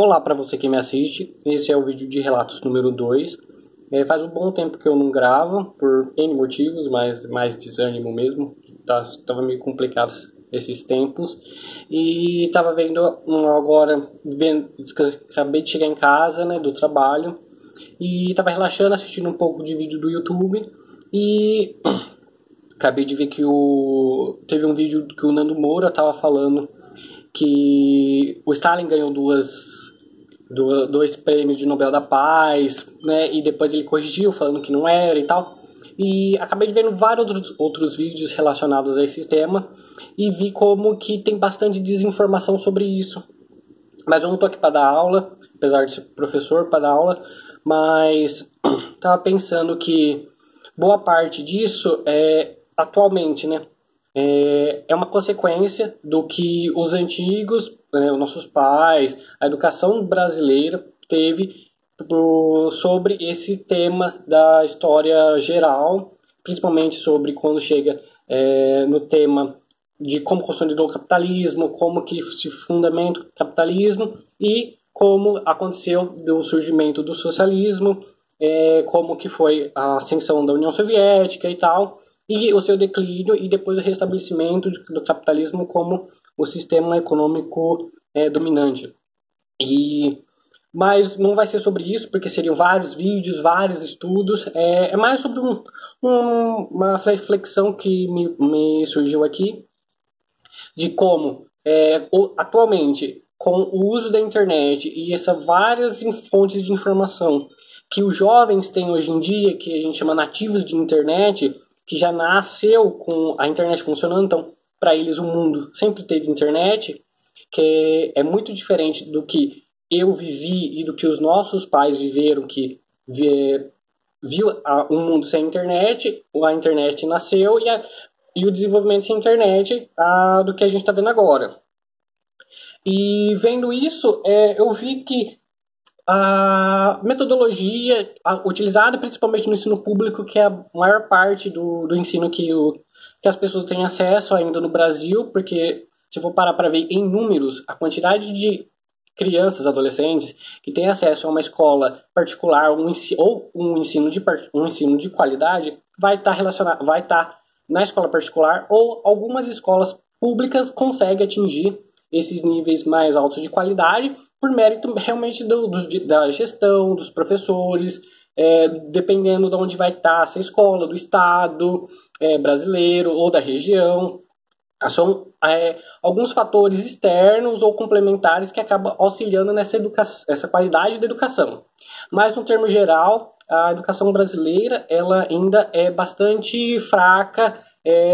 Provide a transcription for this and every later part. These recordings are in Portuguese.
Olá para você que me assiste, esse é o vídeo de relatos número 2. Faz um bom tempo que eu não gravo, por N motivos, mas mais desânimo mesmo. Tava meio complicado esses tempos. E tava vendo agora, acabei de chegar em casa, né, do trabalho. E tava relaxando, assistindo um pouco de vídeo do YouTube. E acabei de ver que teve um vídeo que o Nando Moura tava falando que o Stalin ganhou dois prêmios de Nobel da Paz, né? E depois ele corrigiu, falando que não era e tal. E acabei de ver vários outros vídeos relacionados a esse tema e vi como que tem bastante desinformação sobre isso. Mas eu não tô aqui para dar aula, apesar de ser professor para dar aula, mas tava pensando que boa parte disso atualmente, né? É uma consequência do que os antigos, os nossos pais, a educação brasileira teve sobre esse tema da história geral, principalmente sobre quando chega no tema de como consolidou o capitalismo, como que se fundamenta o capitalismo e como aconteceu o surgimento do socialismo, como que foi a ascensão da União Soviética e tal, e o seu declínio e depois o restabelecimento do capitalismo como o sistema econômico dominante. Mas não vai ser sobre isso, porque seriam vários vídeos, vários estudos. É mais sobre uma reflexão que me surgiu aqui, de como atualmente, com o uso da internet e essas várias fontes de informação que os jovens têm hoje em dia, que a gente chama nativos de internet, que já nasceu com a internet funcionando, então para eles o mundo sempre teve internet, que é muito diferente do que eu vivi e do que os nossos pais viveram, que viu um mundo sem internet, a internet nasceu e o desenvolvimento sem internet do que a gente está vendo agora. E vendo isso, eu vi que a metodologia utilizada principalmente no ensino público, que é a maior parte do ensino que as pessoas têm acesso ainda no Brasil, porque se eu for parar para ver em números, a quantidade de crianças, adolescentes, que têm acesso a uma escola particular ou um ensino de qualidade, vai estar na escola particular, ou algumas escolas públicas conseguem atingir esses níveis mais altos de qualidade por mérito realmente da gestão, dos professores, dependendo de onde vai estar essa escola, do estado brasileiro ou da região. São alguns fatores externos ou complementares que acabam auxiliando essa qualidade da educação. Mas, no termo geral, a educação brasileira ela ainda é bastante fraca,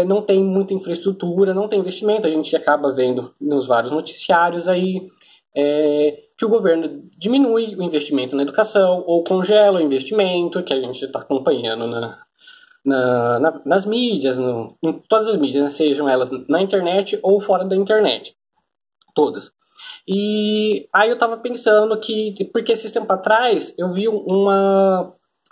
não tem muita infraestrutura, não tem investimento. A gente acaba vendo nos vários noticiários aí que o governo diminui o investimento na educação ou congela o investimento, que a gente está acompanhando nas mídias, em todas as mídias, né, sejam elas na internet ou fora da internet, todas. E aí eu estava pensando porque esses tempos atrás eu vi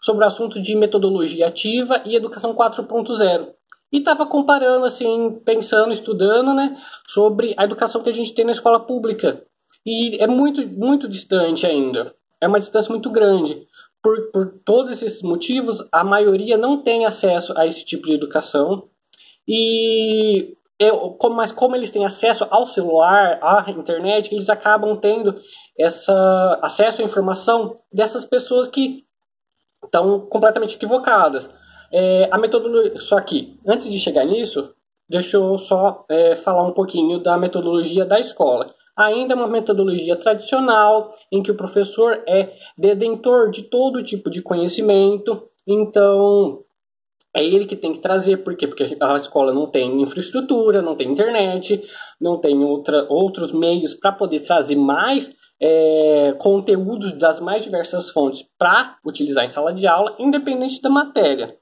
sobre o assunto de metodologia ativa e educação 4.0. E estava comparando, assim, pensando, estudando, né, sobre a educação que a gente tem na escola pública. E é muito, muito distante ainda. É uma distância muito grande. Por todos esses motivos, a maioria não tem acesso a esse tipo de educação. Mas como eles têm acesso ao celular, à internet, eles acabam tendo acesso à informação dessas pessoas que estão completamente equivocadas. A metodologia, só que, antes de chegar nisso, deixa eu só falar um pouquinho da metodologia da escola. Ainda é uma metodologia tradicional, em que o professor é detentor de todo tipo de conhecimento, então é ele que tem que trazer. Por quê? Porque a escola não tem infraestrutura, não tem internet, não tem outros meios para poder trazer mais conteúdos das mais diversas fontes para utilizar em sala de aula, independente da matéria.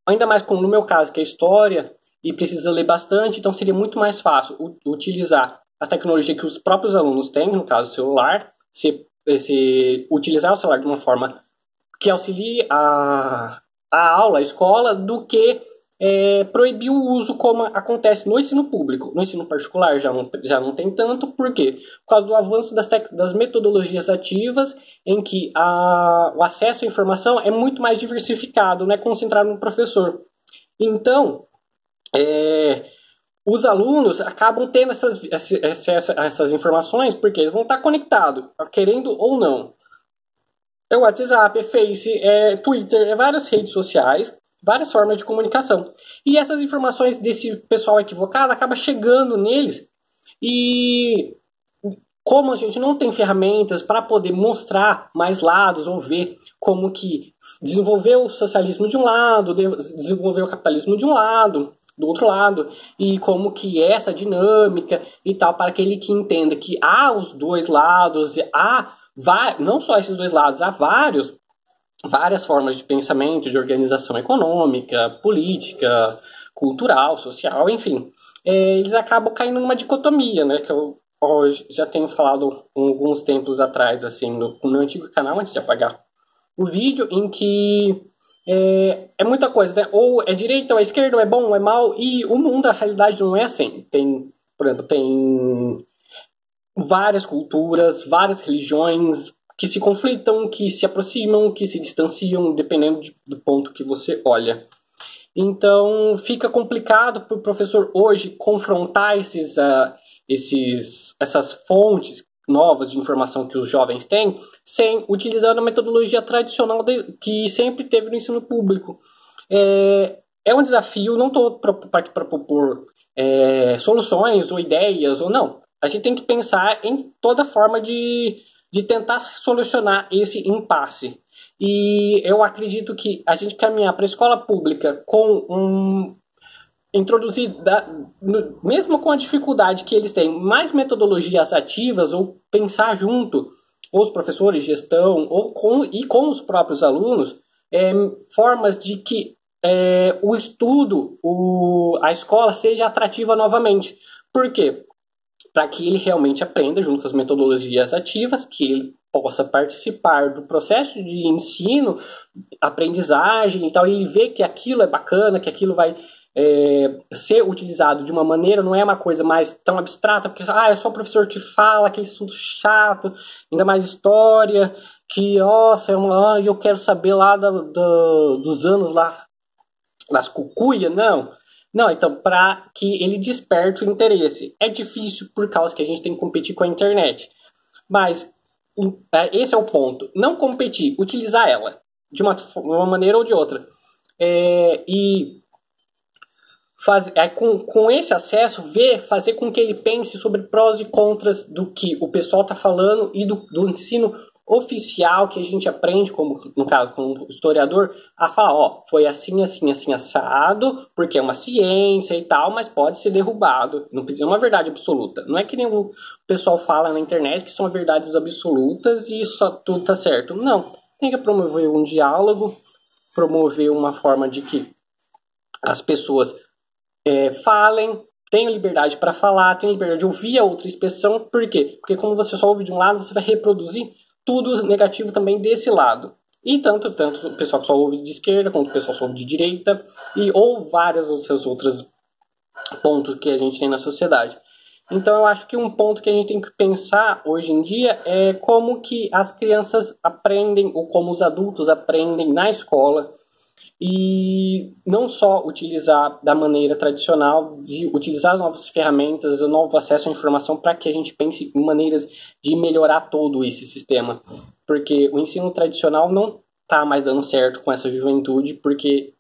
Ainda mais como no meu caso, que é história, e precisa ler bastante, então seria muito mais fácil utilizar a tecnologia que os próprios alunos têm, no caso o celular, utilizar o celular de uma forma que auxilie a aula, a escola, do que proibir o uso como acontece no ensino público. No ensino particular já não tem tanto, por quê? Por causa do avanço das metodologias ativas, em que o acesso à informação é muito mais diversificado, não é concentrado no professor. Então, os alunos acabam tendo essas informações porque eles vão estar conectados, querendo ou não. É o WhatsApp, é Face, é Twitter, é várias redes sociais, várias formas de comunicação. E essas informações desse pessoal equivocado acabam chegando neles, e como a gente não tem ferramentas para poder mostrar mais lados ou ver como que desenvolveu o socialismo de um lado, desenvolveu o capitalismo de um lado, do outro lado, e como que é essa dinâmica e tal, para aquele que entenda que há os dois lados, não só esses dois lados, há várias formas de pensamento, de organização econômica, política, cultural, social, enfim. Eles acabam caindo numa dicotomia, né, que eu já tenho falado alguns tempos atrás, assim, no meu antigo canal, antes de apagar o vídeo, em que é muita coisa, né? Ou é direita, ou é esquerda, ou é bom, ou é mal, e o mundo, a realidade, não é assim. Por exemplo, tem várias culturas, várias religiões que se conflitam, que se aproximam, que se distanciam, dependendo do ponto que você olha. Então, fica complicado para o professor hoje confrontar essas fontes novas de informação que os jovens têm, sem utilizar a metodologia tradicional que sempre teve no ensino público. É um desafio, não estou aqui para propor soluções ou ideias, ou não. A gente tem que pensar em toda forma de tentar solucionar esse impasse. E eu acredito que a gente caminhar para a escola pública com introduzir, mesmo com a dificuldade que eles têm, mais metodologias ativas, ou pensar junto, ou os professores de gestão, e com os próprios alunos, formas de que o estudo, a escola seja atrativa novamente. Por quê? Para que ele realmente aprenda junto com as metodologias ativas, que ele possa participar do processo de ensino, aprendizagem e tal, e ele vê que aquilo é bacana, que aquilo vai ser utilizado de uma maneira, não é uma coisa mais tão abstrata, porque é só o professor que fala, aquele assunto chato, ainda mais história, que, nossa, eu quero saber lá dos anos lá, das cucuias, não. Não, então, para que ele desperte o interesse. É difícil por causa que a gente tem que competir com a internet. Mas esse é o ponto. Não competir, utilizar ela de uma maneira ou de outra. E com esse acesso, fazer com que ele pense sobre prós e contras do que o pessoal está falando e do ensino oficial que a gente aprende, como no caso, como historiador, a falar, foi assim, assim, assim, assado, porque é uma ciência e tal, mas pode ser derrubado. Não precisa uma verdade absoluta. Não é que nem o pessoal fala na internet que são verdades absolutas e só tudo tá certo. Não. Tem que promover um diálogo, promover uma forma de que as pessoas falem, tenham liberdade para falar, tenham liberdade de ouvir a outra expressão. Por quê? Porque como você só ouve de um lado, você vai reproduzir tudo negativo também desse lado. E tanto o pessoal que só ouve de esquerda, quanto o pessoal que só ouve de direita, ou vários outros pontos que a gente tem na sociedade. Então eu acho que um ponto que a gente tem que pensar hoje em dia é como que as crianças aprendem, ou como os adultos aprendem na escola, e não só utilizar da maneira tradicional, de utilizar as novas ferramentas, o novo acesso à informação, para que a gente pense em maneiras de melhorar todo esse sistema. Porque o ensino tradicional não está mais dando certo com essa juventude, porque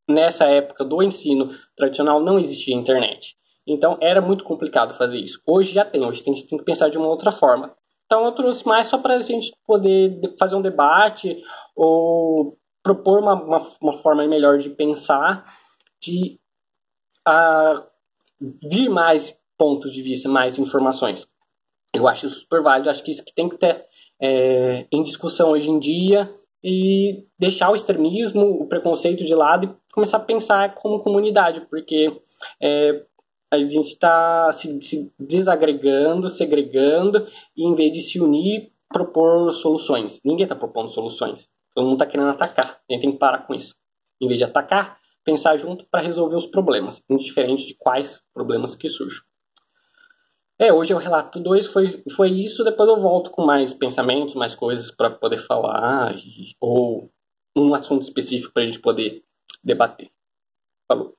nessa época do ensino tradicional não existia internet. Então era muito complicado fazer isso. Hoje já tem, hoje a gente tem que pensar de uma outra forma. Então eu trouxe mais só para a gente poder fazer um debate, ou propor uma forma melhor de pensar, de vir mais pontos de vista, mais informações. Eu acho isso super válido, acho que isso que tem que ter em discussão hoje em dia, e deixar o extremismo, o preconceito de lado e começar a pensar como comunidade, porque a gente está se desagregando, segregando, e em vez de se unir, propor soluções. Ninguém está propondo soluções. Todo mundo está querendo atacar. A gente tem que parar com isso. Em vez de atacar, pensar junto para resolver os problemas, indiferente de quais problemas que surjam. Hoje é o relato 2, foi isso, depois eu volto com mais pensamentos, mais coisas para poder falar, ou um assunto específico para a gente poder debater. Falou!